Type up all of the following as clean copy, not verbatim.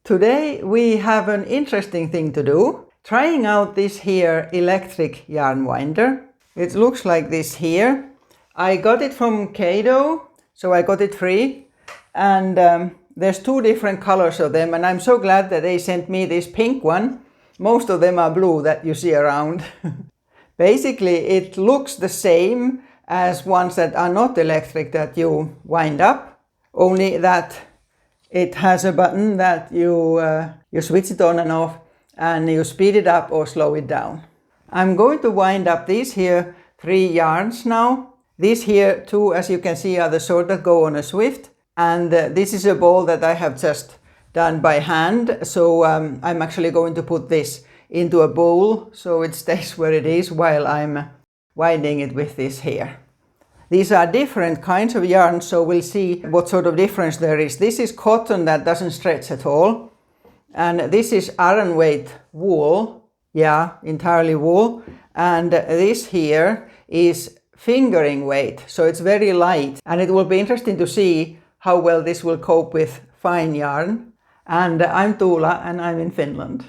Today we have an interesting thing to do. Trying out this here electric yarn winder. It looks like this here. I got it from Kato, so I got it free. And there's two different colors of them, and I'm so glad that they sent me this pink one. Most of them are blue that you see around. Basically, it looks the same as ones that are not electric that you wind up, only that it has a button that you switch it on and off, and you speed it up or slow it down. I'm going to wind up these here 3 yarns now. These here 2, as you can see, are the sort that go on a Swift, and this is a ball that I have just done by hand, so I'm actually going to put this into a bowl so it stays where it is while I'm winding it with this here. These are different kinds of yarns, so we'll see what sort of difference there is. This is cotton that doesn't stretch at all, and this is Aran weight wool, entirely wool, and this here is fingering weight, so it's very light, and it will be interesting to see how well this will cope with fine yarn. And I'm Tuula and I'm in Finland.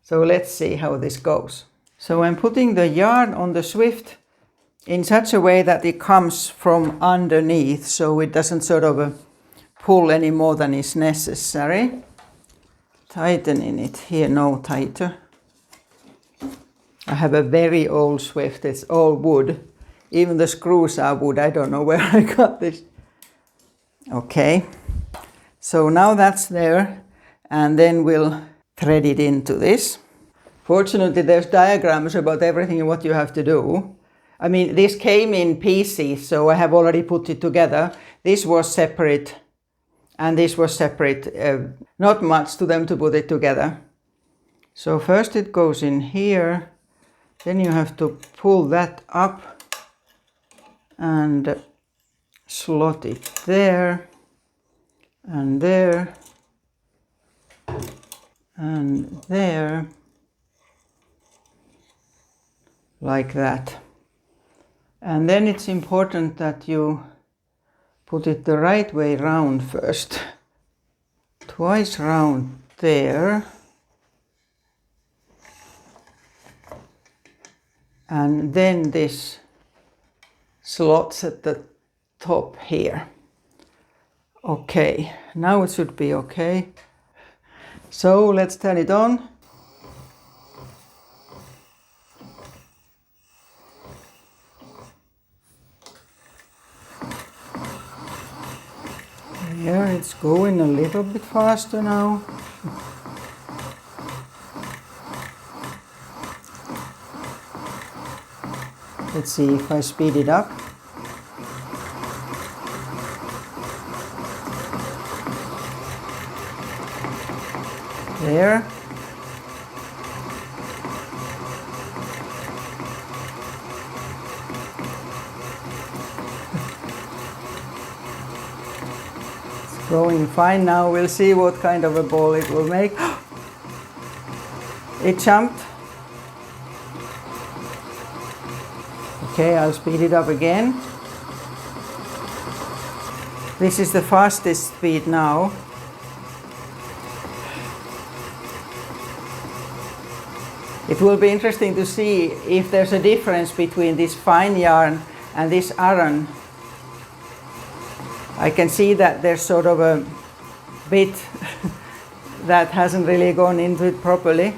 So let's see how this goes. So I'm putting the yarn on the Swift in such a way that it comes from underneath, so it doesn't sort of pull any more than is necessary. Tightening it here, no tighter. I have a very old Swift, it's all wood. Even the screws are wood, I don't know where I got this. Okay, so now that's there, and then we'll thread it into this. Fortunately, there's diagrams about everything and what you have to do. I mean, this came in pieces, so I have already put it together. This was separate, and this was separate. Not much to them to put it together. So first it goes in here, then you have to pull that up and slot it there, and there, and there, like that. And then it's important that you put it the right way round first. Twice round there. And then this slots at the top here. Okay, now it should be okay. So let's turn it on. There, it's going a little bit faster now. Let's see if I speed it up. There. It's going fine now. We'll see what kind of a ball it will make. It jumped. Okay, I'll speed it up again. This is the fastest speed now. It will be interesting to see if there's a difference between this fine yarn and this Aran. I can see that there's sort of a bit that hasn't really gone into it properly.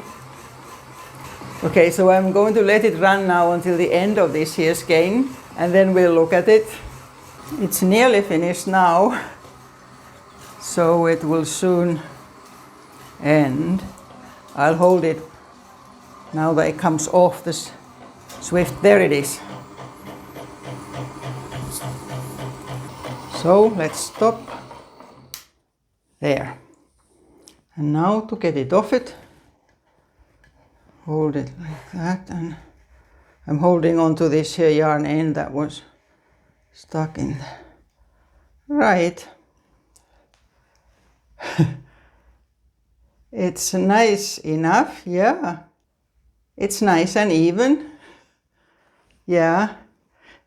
Okay, so I'm going to let it run now until the end of this here skein, and then we'll look at it. It's nearly finished now, so it will soon end. I'll hold it now that it comes off this Swift. There it is. So let's stop there. And now to get it off it, hold it like that, and I'm holding on to this here yarn end that was stuck in there. Right. It's nice enough, yeah. It's nice and even. Yeah.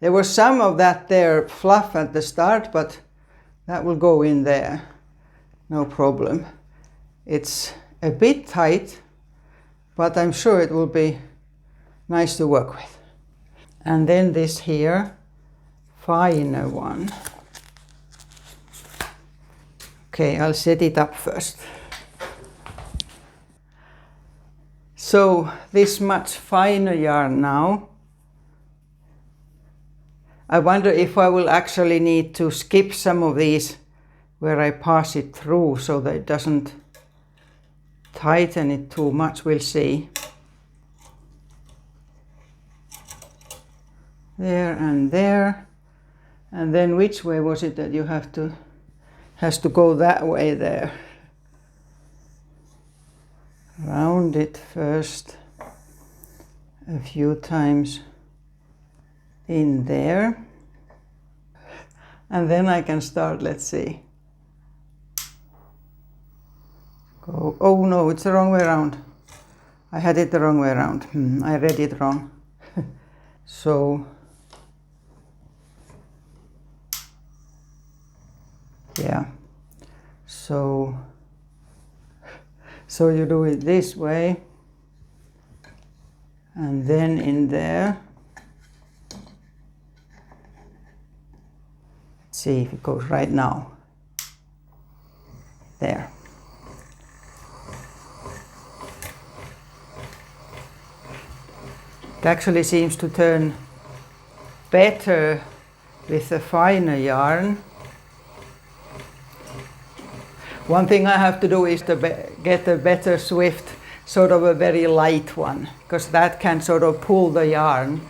There was some of that there fluff at the start, but that will go in there. No problem. It's a bit tight, but I'm sure it will be nice to work with. And then this here, finer one. Okay, I'll set it up first. So this much finer yarn now. I wonder if I will actually need to skip some of these where I pass it through so that it doesn't tighten it too much. We'll see. There and there. And then which way was it that you has to go that way there? Round it first a few times in there. And then I can start, let's see. Go. Oh no, it's the wrong way around. I had it the wrong way around. I read it wrong. So, yeah. So you do it this way. And then in there. Let's see if it goes right now. There. It actually seems to turn better with the finer yarn. One thing I have to do is to get a better swift, sort of a very light one, because that can sort of pull the yarn.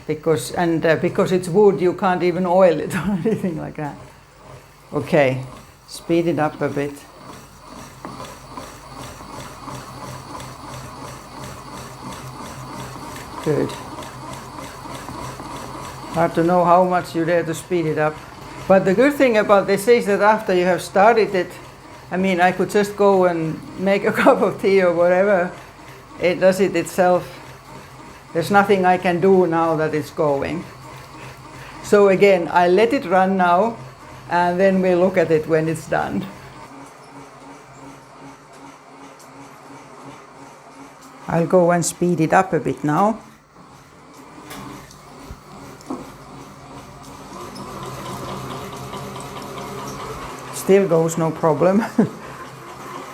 Because it's wood, you can't even oil it or anything like that. Okay, speed it up a bit. Good. Hard to know how much you dare to speed it up. But the good thing about this is that after you have started it, I mean, I could just go and make a cup of tea or whatever. It does it itself. There's nothing I can do now that it's going. So again, I let it run now, and then we'll look at it when it's done. I'll go and speed it up a bit now. Still goes no problem.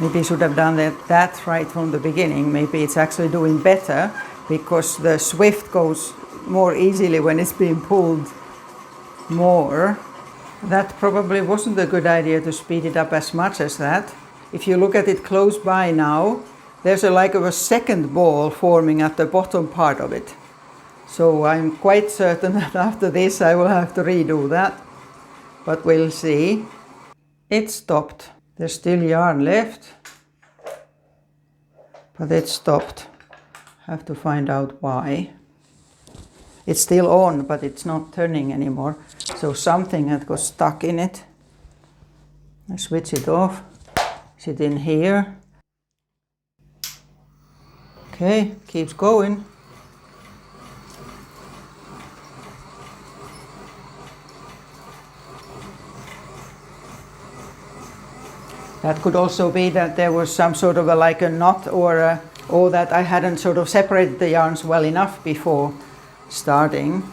Maybe I should have done that right from the beginning. Maybe it's actually doing better because the swift goes more easily when it's being pulled more. That probably wasn't a good idea to speed it up as much as that. If you look at it close by now, there's like a second ball forming at the bottom part of it. So I'm quite certain that after this I will have to redo that. But we'll see. It stopped. There's still yarn left, but it stopped. Have to find out why. It's still on, but it's not turning anymore. So something had got stuck in it. I switch it off. Is it in here? Okay, keeps going. That could also be that there was some sort of like a knot or that I hadn't sort of separated the yarns well enough before starting.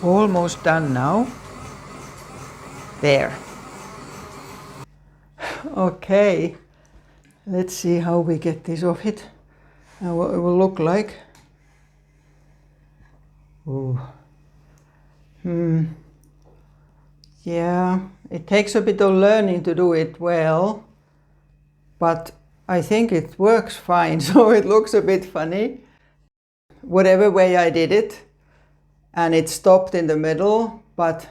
Almost done now. There. Okay, let's see how we get this off it and what it will look like. Ooh. Yeah, it takes a bit of learning to do it well, but I think it works fine, so it looks a bit funny. Whatever way I did it, and it stopped in the middle, but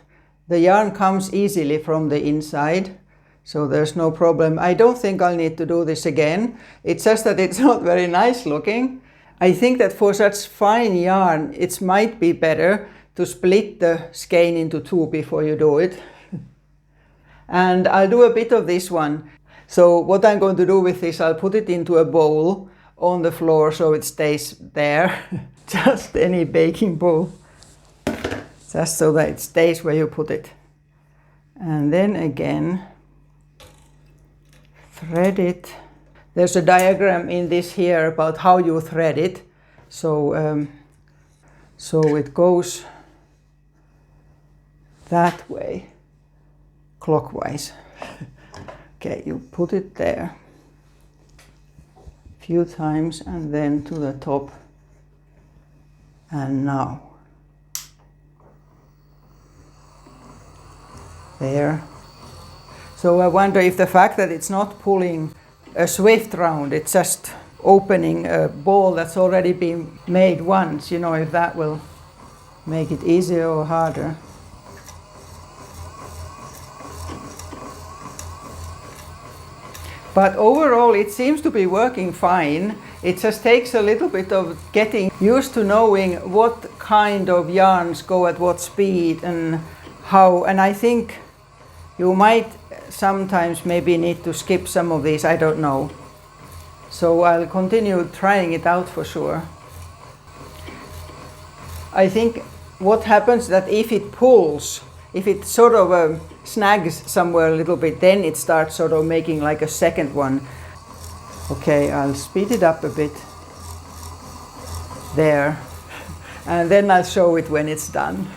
the yarn comes easily from the inside, so there's no problem. I don't think I'll need to do this again. It's just that it's not very nice looking. I think that for such fine yarn, it might be better to split the skein into two before you do it. And I'll do a bit of this one. So what I'm going to do with this, I'll put it into a bowl on the floor so it stays there. Just any baking bowl. It's just so that it stays where you put it. And then again, thread it. There's a diagram in this here about how you thread it. So, so it goes that way, clockwise. Okay, you put it there a few times and then to the top. And now. There. So I wonder if the fact that it's not pulling a swift round, it's just opening a ball that's already been made once, you know, if that will make it easier or harder. But overall it seems to be working fine. It just takes a little bit of getting used to knowing what kind of yarns go at what speed and how, and I think you might sometimes maybe need to skip some of these, I don't know. So I'll continue trying it out for sure. I think what happens that if it pulls, if it sort of snags somewhere a little bit, then it starts sort of making like a second one. Okay, I'll speed it up a bit. There. And then I'll show it when it's done.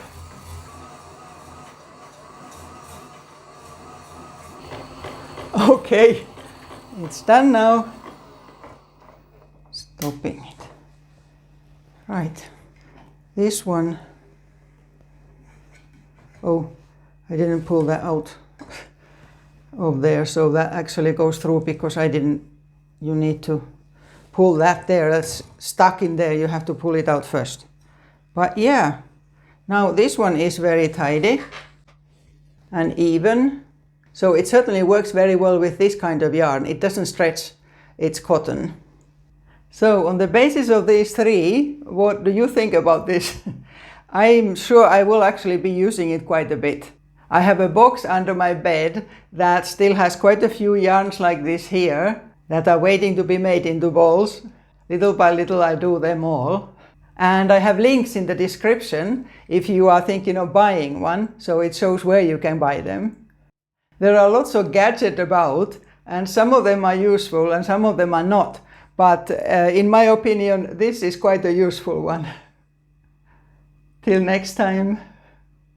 Okay, it's done now. Stopping it. Right, this one. Oh, I didn't pull that out of there, so that actually goes through because I didn't. You need to pull that there. That's stuck in there. You have to pull it out first. But yeah, now this one is very tidy and even. So it certainly works very well with this kind of yarn. It doesn't stretch, it's cotton. So on the basis of these three, what do you think about this? I'm sure I will actually be using it quite a bit. I have a box under my bed that still has quite a few yarns like this here that are waiting to be made into balls. Little by little I do them all. And I have links in the description if you are thinking of buying one, so it shows where you can buy them. There are lots of gadgets about, and some of them are useful and some of them are not. But in my opinion, this is quite a useful one. Till next time.